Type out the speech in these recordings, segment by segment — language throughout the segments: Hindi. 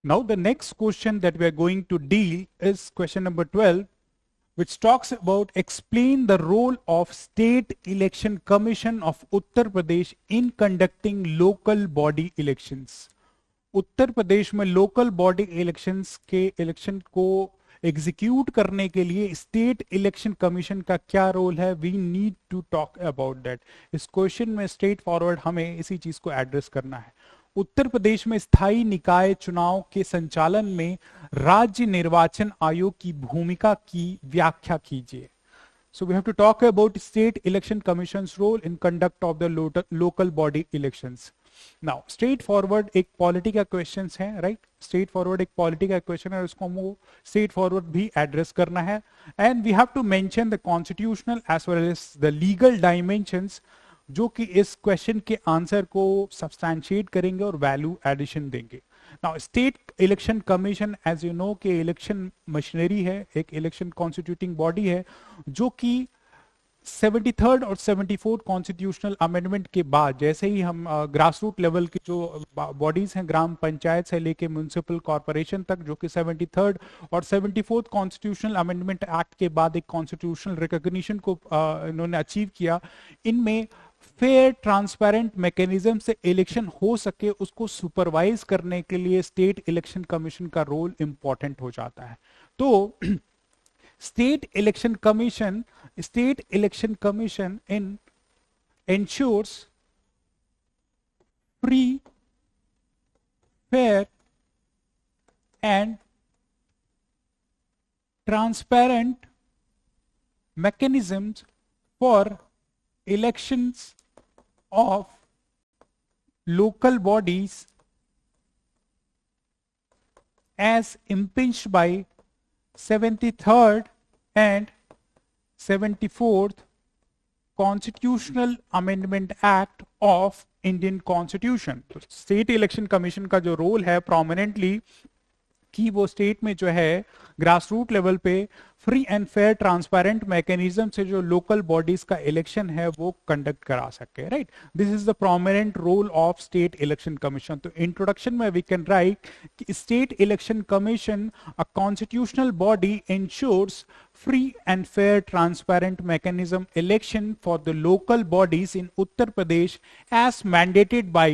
Now the next question that we are going to deal is question number 12, which talks about explain the role of State Election Commission of Uttar Pradesh in conducting local body elections. Uttar Pradesh में लोकल बॉडी इलेक्शंस के इलेक्शन को एग्जीक्यूट करने के लिए स्टेट इलेक्शन कमीशन का क्या रोल है, we need to talk about that. इस क्वेश्चन में स्ट्रेट फॉरवर्ड हमें इसी चीज को एड्रेस करना है। उत्तर प्रदेश में स्थायी निकाय चुनाव के संचालन में राज्य निर्वाचन आयोग की भूमिका की व्याख्या कीजिए। So we have to talk about State Election Commission's role in conduct of the local body elections. Now, straightforward एक पॉलिटी का क्वेश्चन है, राइट? स्ट्रेट फॉरवर्ड एक पॉलिटी का क्वेश्चन है, उसको हमको स्ट्रेट फॉरवर्ड भी एड्रेस करना है। And we have to mention the constitutional as well as the legal dimensions, जो कि इस क्वेश्चन के आंसर को सब्सटैंशिएट करेंगे और वैल्यू एडिशन देंगे। Now state election commission, as you know, कि इलेक्शन मशीनरी है, एक इलेक्शन कॉन्स्टिट्यूटिंग बॉडी है, जो कि 73rd और 74th कॉन्स्टिट्यूशनल अमेंडमेंट के बाद, जैसे ही हम ग्रास रूट लेवल की जो बॉडीज हैं, ग्राम पंचायत से लेके म्युनिसिपल कॉर्पोरेशन तक, जो कि 73rd और 74th कॉन्स्टिट्यूशनल अमेंडमेंट एक्ट के बाद एक कॉन्स्टिट्यूशनल रिकॉग्निशन को इन्होंने अचीव किया, इनमें फेयर ट्रांसपेरेंट मैकेनिज्म से इलेक्शन हो सके उसको सुपरवाइज करने के लिए स्टेट इलेक्शन कमीशन का रोल इंपॉर्टेंट हो जाता है। तो State Election Commission ensures free, fair and transparent mechanisms for elections of local bodies as impinged by 73rd and 74th Constitutional Amendment Act of Indian Constitution। तो स्टेट इलेक्शन कमीशन का जो रोल है प्रोमिनेंटली, कि वो स्टेट में जो है ग्रास रूट लेवल पे free and fair transparent mechanism से जो लोकल बॉडीज का इलेक्शन है वो कंडक्ट करा सके, right? This is the prominent role of state election commission. तो इंट्रोडक्शन में वी कैन राइट कि state election commission, a constitutional body, ensures free and fair transparent mechanism election for the local bodies in Uttar Pradesh as mandated by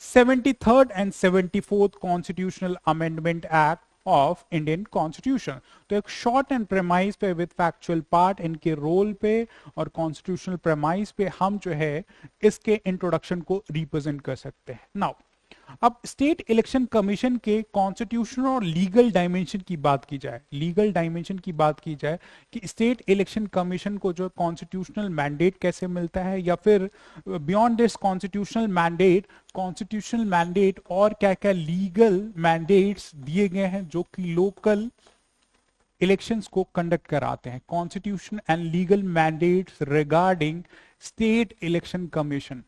73rd and 74th Constitutional Amendment Act of Indian Constitution। तो एक शॉर्ट एंड प्रेमाइज पे विद फैक्चुअल पार्ट इनके रोल पे और कॉन्स्टिट्यूशनल प्रेमाइज पे हम जो है इसके इंट्रोडक्शन को रिप्रेजेंट कर सकते हैं। नाउ अब स्टेट इलेक्शन कमीशन के कॉन्स्टिट्यूशनल और लीगल डायमेंशन की बात की जाए, लीगल डायमेंशन की बात की जाए कि स्टेट इलेक्शन कमीशन को जो कॉन्स्टिट्यूशनल मैंडेट कैसे मिलता है, या फिर बियॉन्ड दिस कॉन्स्टिट्यूशनल मैंडेट और क्या क्या लीगल मैंडेट्स दिए गए हैं जो कि लोकल इलेक्शंस को कंडक्ट कराते हैं। Constitution and legal mandates regarding state election commission.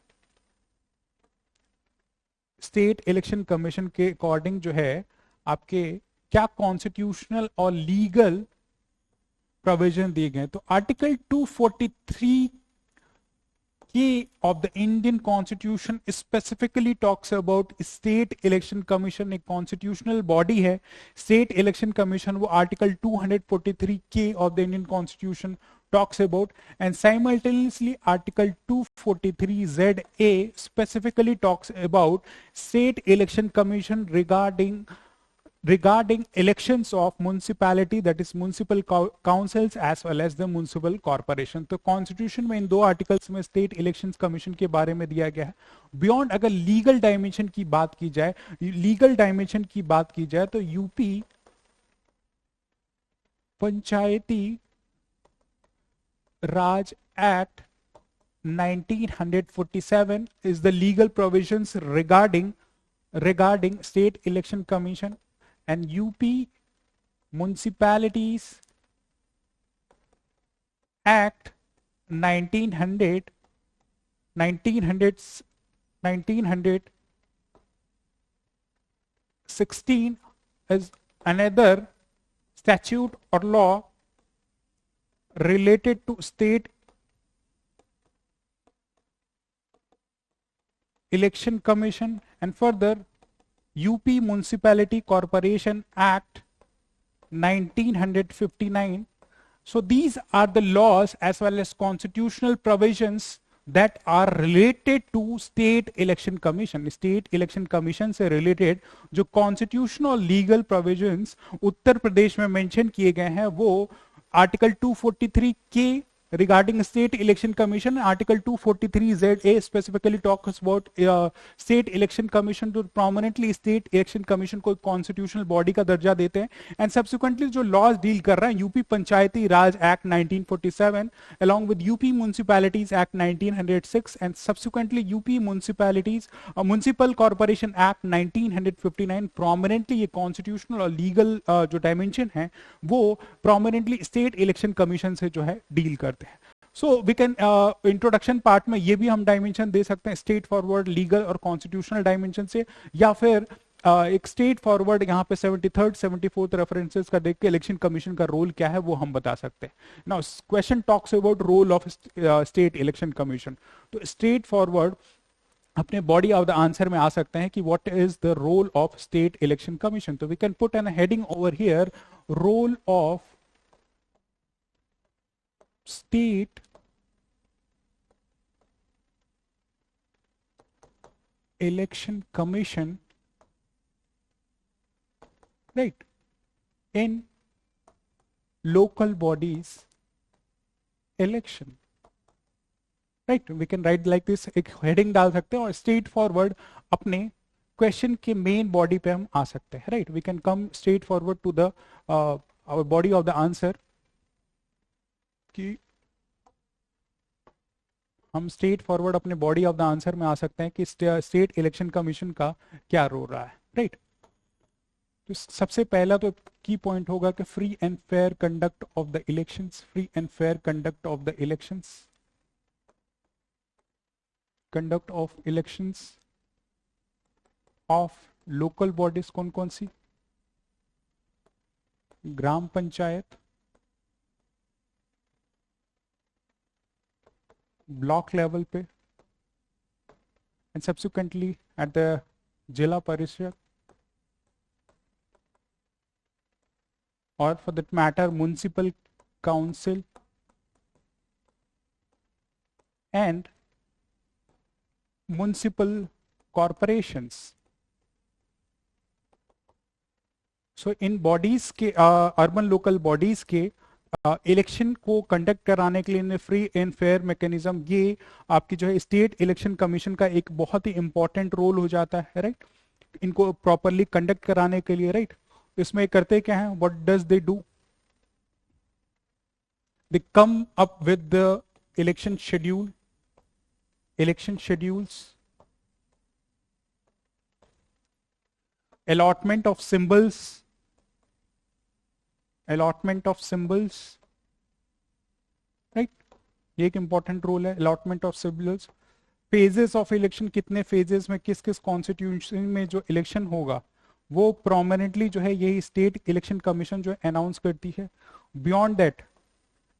State election commission के अकॉर्डिंग जो है आपके क्या कॉन्स्टिट्यूशनल और लीगल प्रोविजन दिए गए। तो आर्टिकल 243 के of the Indian constitution specifically talks about state election commission. एक कॉन्स्टिट्यूशनल बॉडी है स्टेट इलेक्शन कमीशन, वो आर्टिकल 243 के of the Indian constitution talks about, and simultaneously article 243ZA specifically talks about state election commission regarding elections of municipality, that is municipal councils as well as the municipal corporation। तो कॉन्स्टिट्यूशन में इन दो आर्टिकल्स में स्टेट इलेक्शन कमीशन के बारे में दिया गया है। बियॉन्ड अगर लीगल डायमेंशन की बात की जाए, तो UP Panchayati Raj Act 1947 is the legal provisions regarding State Election Commission, and UP Municipalities Act 1916 is another statute or law related to state election commission, and further UP municipality corporation act 1959. So these are the laws as well as constitutional provisions that are related to state election commission. State election commission से related जो constitutional और legal provisions उत्तर प्रदेश में mention किए गए हैं वो आर्टिकल 243 के regarding state election commission, article 243ZA specifically talks about state election commission to prominently state election commission को constitutional body का दर्जा देते हैं. And subsequently जो laws deal कर रहे हैं UP Panchayati Raj act 1947 along with UP Municipalities Act 1906 and subsequently UP Municipalities Municipal Corporation Act 1959 prominently ये constitutional और legal जो dimension है वो prominently state election commission से जो है deal करते हैं. So we can introduction part में ये भी हम डायमेंशन दे सकते हैं स्टेट फॉरवर्ड लीगल और कॉन्स्टिट्यूशनल डायमेंशन से, या फिर एक स्टेट फॉरवर्ड यहाँ पे 73rd 74th रेफरेंसेस का देख के इलेक्शन कमीशन का रोल क्या है वो हम बता सकते हैं. Now question talks about role of state election commission. तो स्टेट फॉरवर्ड अपने बॉडी ऑफ द आंसर में आ सकते हैं कि what is the role of state election commission. तो we can put an heading over here, role of state election commission, right, in local bodies election, right. We can write like this, एक heading डाल सकते हैं और straight forward अपने question के main body पे हम आ सकते हैं, right. We can come straight forward to the our body of the answer कि हम स्टेट फॉरवर्ड अपने बॉडी ऑफ द आंसर में आ सकते हैं कि स्टेट इलेक्शन कमीशन का क्या रोल रहा है, राइट. तो सबसे पहला तो की पॉइंट होगा कि free and fair conduct of the elections, free and fair conduct of the elections, conduct of elections of local bodies. कौन कौन सी? ग्राम पंचायत, ब्लॉक लेवल पे, एंड सब्सिक्वेंटली एट द जिला परिषद, और for that matter municipal council and municipal corporations. So in bodies के अर्बन लोकल बॉडीज के इलेक्शन को कंडक्ट कराने के लिए फ्री एंड फेयर मैकेनिज्म, ये आपकी जो है स्टेट इलेक्शन कमीशन का एक बहुत ही इंपॉर्टेंट रोल हो जाता है, राइट. इनको प्रॉपरली कंडक्ट कराने के लिए, राइट. इसमें करते क्या है, what does they do, they come up with the election schedule, election schedules, allotment of symbols, allotment of symbols, right. ये एक इंपॉर्टेंट रोल है, allotment of symbols. phases of election, कितने phases में किस किस कॉन्स्टिट्यूशन में जो इलेक्शन होगा वो प्रोमिनेंटली जो है यही स्टेट इलेक्शन कमीशन जो है अनाउंस करती है. बियॉन्ड दैट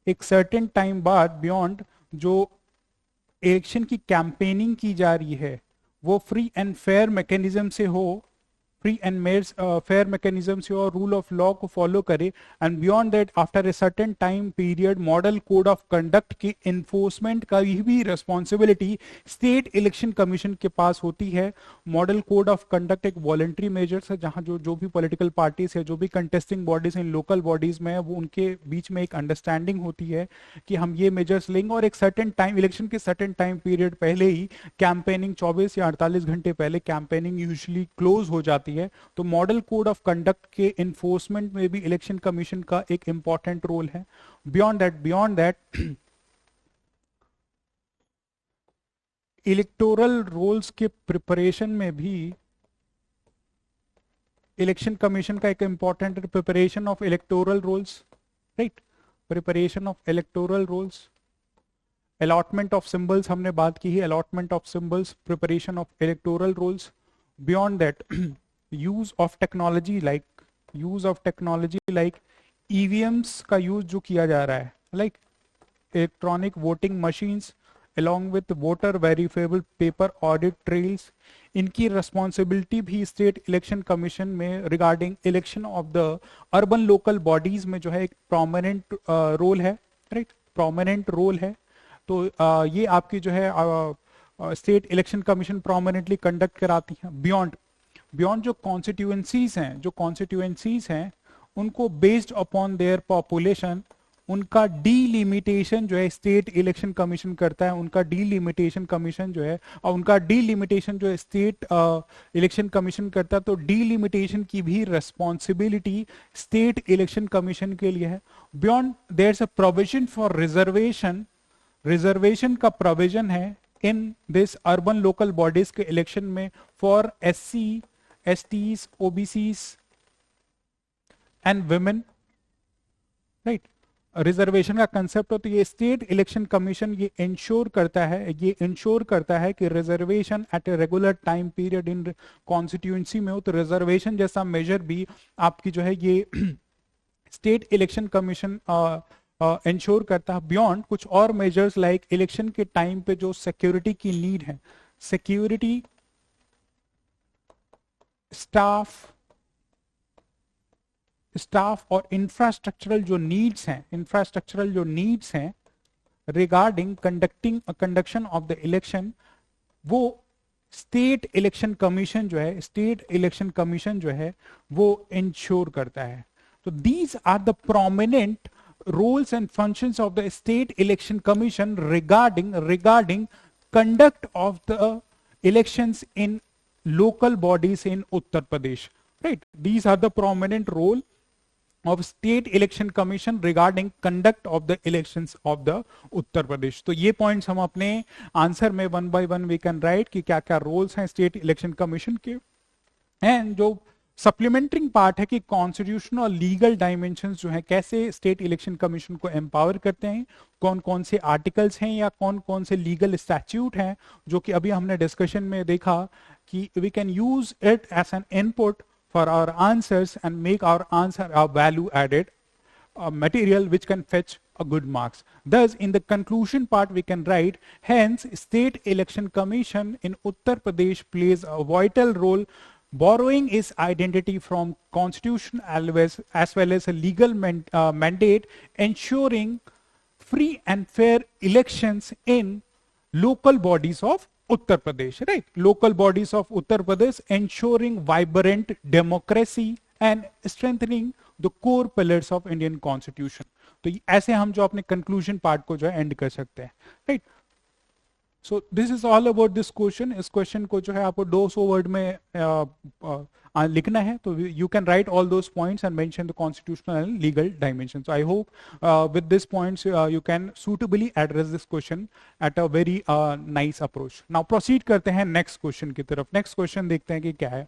एक सर्टेन टाइम बाद बियॉन्ड जो इलेक्शन की कैंपेनिंग की जा रही है वो फ्री एंड फेयर मैकेनिज्म से हो, फ्री एंड फेयर मैकेनिज्म से और रूल ऑफ लॉ को फॉलो करे. And beyond that after a certain time period model code of conduct की इन्फोर्समेंट का भी रिस्पॉन्सिबिलिटी स्टेट इलेक्शन कमीशन के पास होती है. मॉडल कोड ऑफ कंडक्ट एक वॉलंटरी मेजर्स है जहां जो भी पॉलिटिकल पार्टीज है, जो भी contesting bodies in local bodies में है, वो उनके बीच में एक अंडरस्टैंडिंग होती है कि हम ये मेजर्स लेंगे और एक सर्टेन टाइम, इलेक्शन के सर्टेन टाइम पीरियड पहले ही कैंपेनिंग 24 या 48 घंटे पहले कैंपेनिंग यूजुअली क्लोज हो जाती है. तो मॉडल कोड ऑफ कंडक्ट के इन्फोर्समेंट में भी इलेक्शन कमीशन का एक इंपॉर्टेंट रोल है. बियॉन्ड दैट इलेक्टोरल रोल्स के प्रिपरेशन में भी इलेक्शन कमीशन का एक important, preparation of electoral rolls, right, preparation of electoral rolls, allotment of symbols हमने बात की है, allotment of symbols, preparation of electoral rolls. Beyond that use of technology like EVMs का यूज जो किया जा रहा है, like electronic voting machines along with voter verifiable paper audit trails, इनकी रिस्पॉन्सिबिलिटी भी स्टेट इलेक्शन कमीशन में regarding election of the urban local bodies में जो है एक प्रोमिनेंट रोल है, राइट, प्रोमिनेंट रोल है। तो ये आपकी जो है state election commission prominently conduct कराती है। बियॉन्ड जो कॉन्स्टिट्यूएंसीज हैं उनको बेस्ड अपॉन देयर पॉपुलेशन उनका डीलिमिटेशन जो है स्टेट इलेक्शन कमीशन करता है। उनका डीलिमिटेशन कमीशन जो है और उनका डीलिमिटेशन जो है स्टेट इलेक्शन कमीशन करता है। तो डीलिमिटेशन की भी रिस्पॉन्सिबिलिटी स्टेट इलेक्शन कमीशन के लिए है। Beyond there is a provision for reservation, reservation का प्रोविजन है in this urban local bodies के इलेक्शन में for SC, STs, OBCs and women, right. Reservation का कंसेप्ट हो तो ये स्टेट इलेक्शन कमीशन ये इंश्योर करता है कि reservation at a regular time period in constituency में हो। तो रिजर्वेशन जैसा मेजर भी आपकी जो है ये स्टेट इलेक्शन कमीशन इंश्योर करता है। बियॉन्ड कुछ और मेजर्स लाइक इलेक्शन के टाइम पे जो सिक्योरिटी की नीड है, सिक्योरिटी, स्टाफ और इंफ्रास्ट्रक्चरल जो नीड्स हैं regarding conduction of the election, वो स्टेट इलेक्शन कमीशन जो है वो इंश्योर करता है। तो these are the prominent roles and functions of the state election commission regarding conduct of the elections in local bodies in Uttar Pradesh, right? These are the prominent role of state election commission regarding conduct of the elections of the Uttar Pradesh। तो ये points हम अपने आंसर में one by one we can write कि क्या क्या roles हैं state election commission के। एंड जो सप्लीमेंटरी पार्ट है कि कॉन्स्टिट्यूशनल और लीगल डायमेंशंस जो है कैसे स्टेट इलेक्शन कमीशन को एम्पावर करते हैं, कौन कौन से आर्टिकल्स हैं या कौन कौन से लीगल स्टैट्यूट हैं जो कि अभी हमने डिस्कशन में देखा कि we can use it as an input for our answers and make our answer a value added material which can fetch a good marks. Thus, in the conclusion part, we can write, hence, State Election Commission in Uttar Pradesh plays a vital role, borrowing its identity from constitution as well as a legal mandate, ensuring free and fair elections in local bodies of Uttar Pradesh, right? Local bodies of Uttar Pradesh, ensuring vibrant democracy and strengthening the core pillars of Indian Constitution. तो ऐसे हम जो अपने conclusion part को जो है end कर सकते हैं, right? So this is all about this question. इस question को जो है आपको 200 word में लिखना है। तो you can write all those points and mention the constitutional and legal dimensions. So I hope with these points you can suitably address this question at a very nice approach. Now proceed करते हैं next question की तरफ। Next question देखते हैं कि क्या है।